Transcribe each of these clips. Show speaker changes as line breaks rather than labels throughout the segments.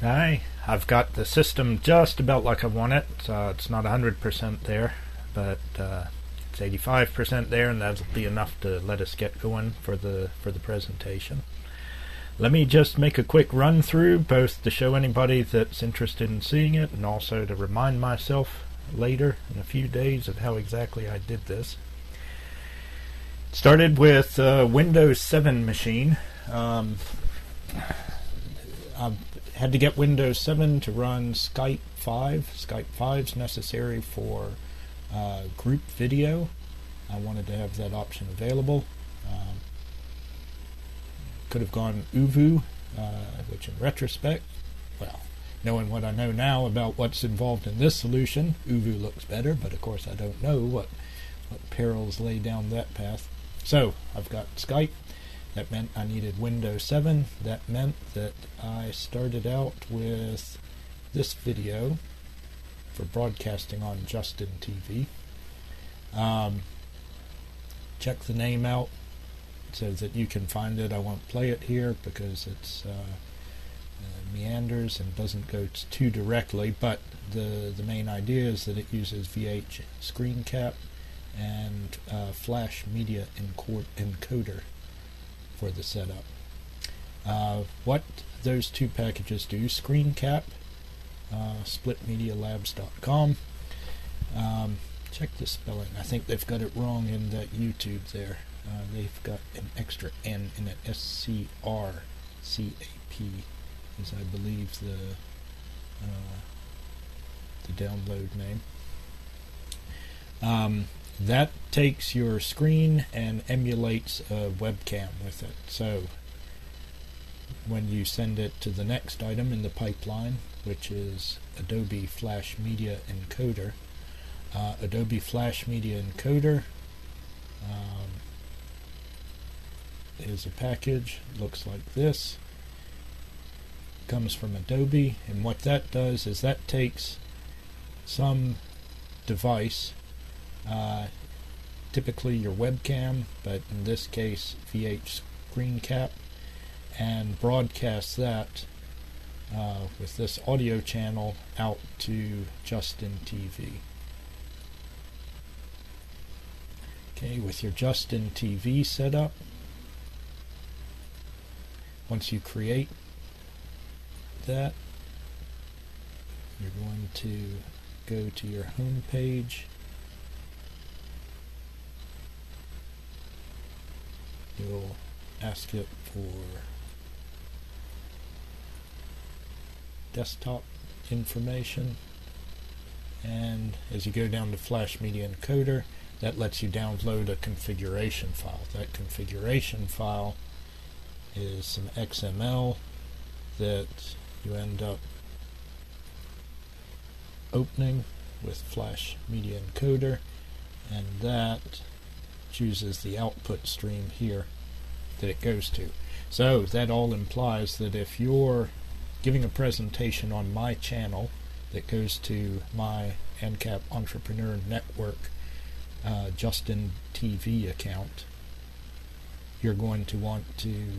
Hi, I've got the system just about like I want it. It's not 100% there, but it's 85% there, and that'll be enough to let us get going for the presentation. Let me just make a quick run through, both to show anybody that's interested in seeing it, and also to remind myself later in a few days of how exactly I did this. Started with Windows 7 machine. I've had to get Windows 7 to run Skype 5. Skype 5 is necessary for group video. I wanted to have that option available. Could have gone Uvu, which in retrospect, well, knowing what I know now about what's involved in this solution, Uvu looks better, but of course I don't know what perils lay down that path. So I've got Skype. That meant I needed Windows 7. That meant that I started out with this video for broadcasting on Justin TV. Check the name out so that you can find it. I won't play it here because it's meanders and doesn't go too directly, but the main idea is that it uses VHScrCrncap and Flash Media Encoder for the setup. What those two packages do: ScreenCap, splitmedialabs.com. Check the spelling. I think they've got it wrong in that YouTube there. They've got an extra N in it. SCRCAP is, I believe, the download name. That takes your screen and emulates a webcam with it. So when you send it to the next item in the pipeline, which is Adobe Flash Media Encoder, Adobe Flash Media Encoder is a package, looks like this, comes from Adobe, and what that does is that takes some device, typically your webcam, but in this case VHScrCrcap, and broadcasts that with this audio channel out to Justin TV. Okay, with your Justin TV setup, once you create that, you're going to go to your home page. You'll ask it for desktop information, and as you go down to Flash Media Encoder, that lets you download a configuration file. That configuration file is some XML that you end up opening with Flash Media Encoder, and that chooses the output stream here that it goes to. So that all implies that if you're giving a presentation on my channel that goes to my ANCAP Entrepreneur Network Justin TV account, you're going to want to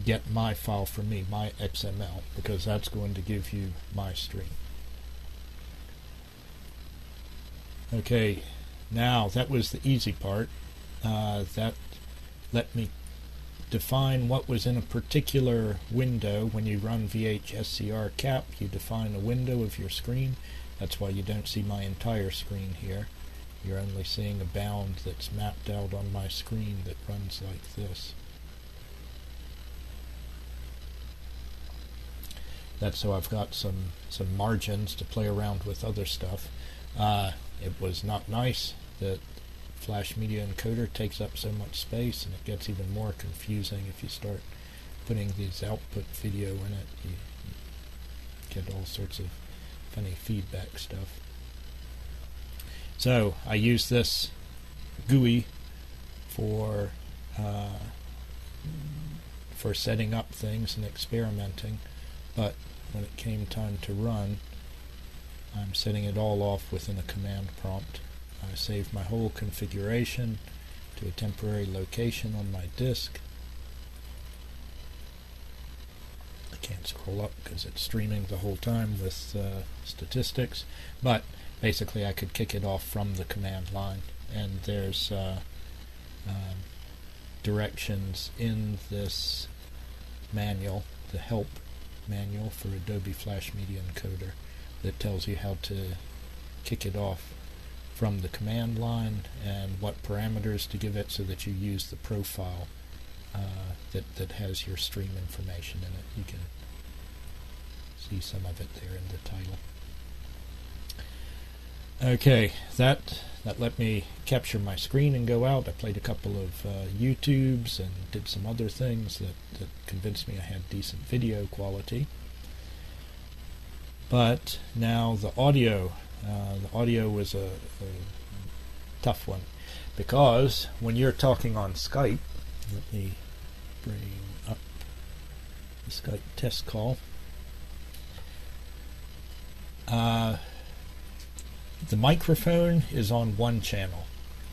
get my file from me, my XML, because that's going to give you my stream. Okay, now that was the easy part. That let me define what was in a particular window. When you run VHScrCap, you define a window of your screen. That's why you don't see my entire screen here. You're only seeing a bound that's mapped out on my screen that runs like this. That's so I've got some margins to play around with other stuff. It was not nice that Flash Media Encoder takes up so much space, and it gets even more confusing if you start putting these output video in it. You get all sorts of funny feedback stuff. So I use this GUI for setting up things and experimenting, but when it came time to run, I'm setting it all off within a command prompt. I save my whole configuration to a temporary location on my disk. can't scroll up because it's streaming the whole time with statistics, but basically I could kick it off from the command line, and there's directions in this manual, the help manual for Adobe Flash Media Encoder, that tells you how to kick it off from the command line and what parameters to give it so that you use the profile that has your stream information in it. You can see some of it there in the title. Okay, that let me capture my screen and go out. I played a couple of YouTubes and did some other things that convinced me I had decent video quality. But now the audio was a tough one, because when you're talking on Skype, let me bring up the Skype test call. The microphone is on one channel.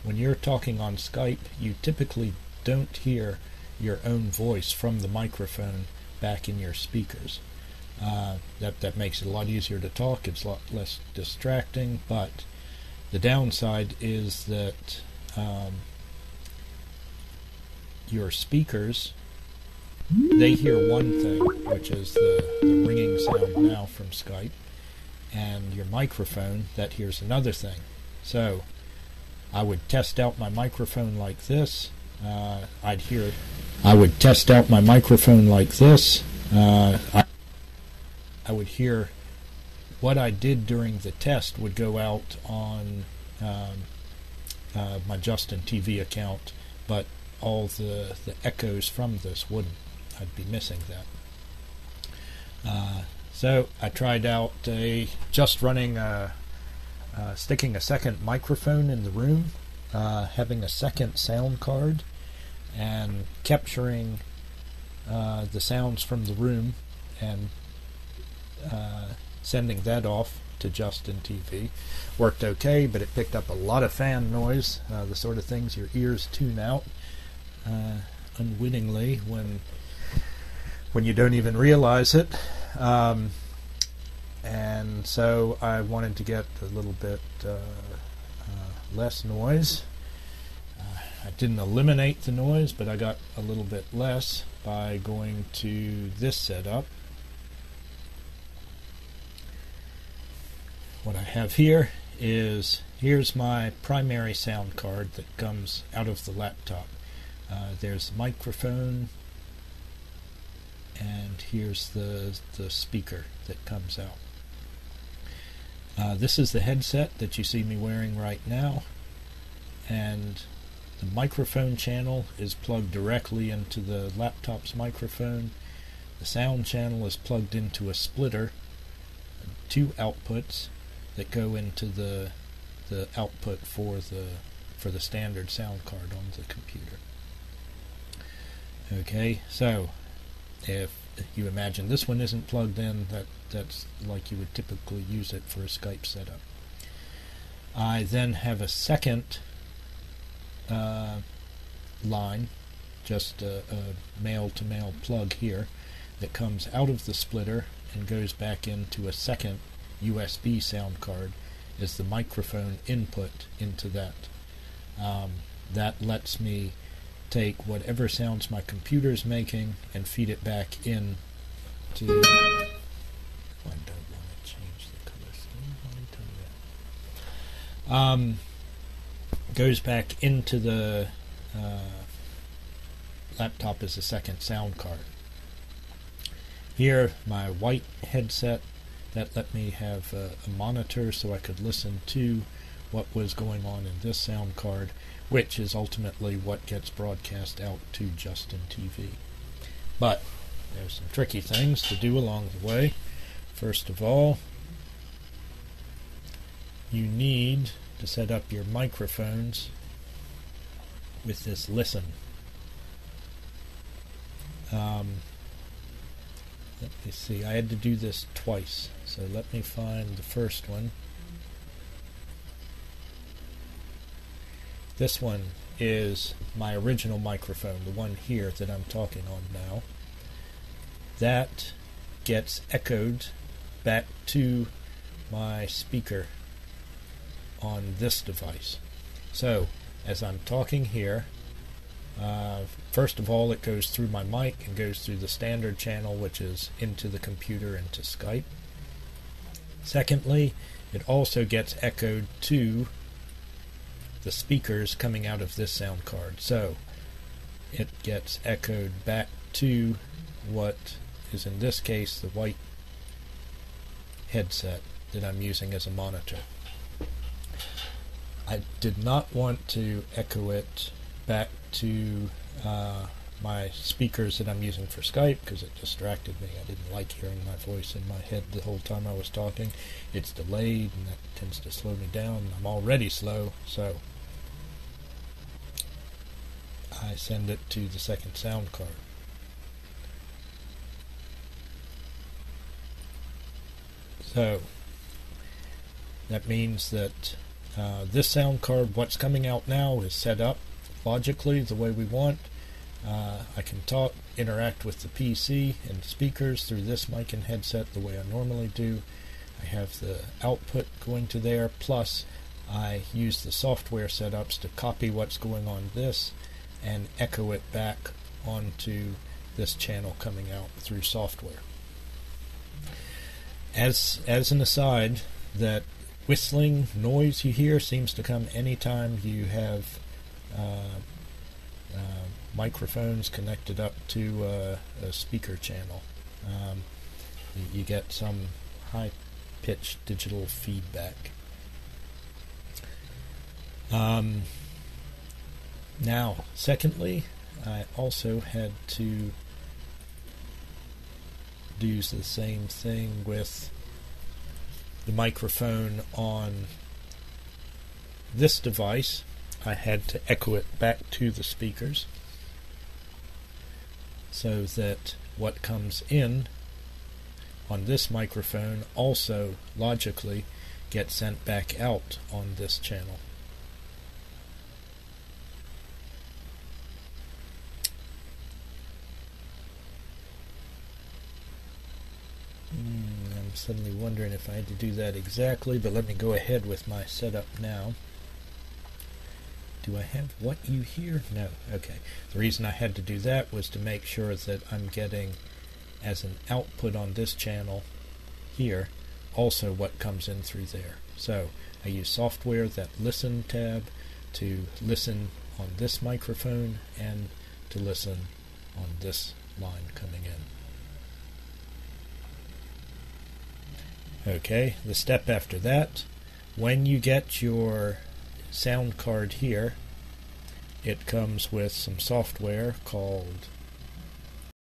When you're talking on Skype, you typically don't hear your own voice from the microphone back in your speakers. That makes it a lot easier to talk. It's a lot less distracting, but the downside is that your speakers, they hear one thing, which is the ringing sound now from Skype, and your microphone, that hears another thing. So I would test out my microphone like this. I would test out my microphone like this. I would hear what I did during the test would go out on my Justin TV account, but all the echoes from this wouldn't. I'd be missing that. So I tried out just running, sticking a second microphone in the room, having a second sound card, and capturing the sounds from the room and sending that off to Justin TV. Worked okay, but it picked up a lot of fan noise, the sort of things your ears tune out unwittingly when you don't even realize it. And so I wanted to get a little bit less noise. I didn't eliminate the noise, but I got a little bit less by going to this setup. What I have here is, here's my primary sound card that comes out of the laptop. There's the microphone, and here's the speaker that comes out. This is the headset that you see me wearing right now, and the microphone channel is plugged directly into the laptop's microphone. The sound channel is plugged into a splitter, two outputs that go into the output for the standard sound card on the computer. Okay, so if you imagine this one isn't plugged in, that's like you would typically use it for a Skype setup. I then have a second line, just a male-to-male plug here, that comes out of the splitter and goes back into a second USB sound card as the microphone input into that. That lets me take whatever sounds my computer's making and feed it back in to... I don't want to change the color scheme. Goes back into the laptop as a second sound card. Here, my white headset, that let me have a monitor so I could listen to what was going on in this sound card, which is ultimately what gets broadcast out to Justin TV. But there's some tricky things to do along the way. First of all, you need to set up your microphones with this listen. Let me see, I had to do this twice, so let me find the first one. This one is my original microphone, the one here that I'm talking on now. That gets echoed back to my speaker on this device. So as I'm talking here, first of all, it goes through my mic and goes through the standard channel, which is into the computer, into Skype. Secondly, it also gets echoed to the speakers coming out of this sound card. So it gets echoed back to what is in this case the white headset that I'm using as a monitor. I did not want to echo it back to my speakers that I'm using for Skype because it distracted me. I didn't like hearing my voice in my head the whole time I was talking. It's delayed and that tends to slow me down. I'm already slow, so I send it to the second sound card. So that means that this sound card, what's coming out now, is set up logically the way we want. I can talk, interact with the PC and speakers through this mic and headset the way I normally do. I have the output going to there, plus I use the software setups to copy what's going on this and echo it back onto this channel coming out through software. As an aside, that whistling noise you hear seems to come anytime you have microphones connected up to a speaker channel. You get some high-pitched digital feedback. Now, secondly, I also had to do the same thing with the microphone on this device. I had to echo it back to the speakers so that what comes in on this microphone also logically gets sent back out on this channel. I'm suddenly wondering if I had to do that exactly, but let me go ahead with my setup now. Do I have what you hear? No. Okay. The reason I had to do that was to make sure that I'm getting as an output on this channel here also what comes in through there. So I use software, that listen tab, to listen on this microphone and to listen on this line coming in. Okay, the step after that, when you get your sound card here, it comes with some software called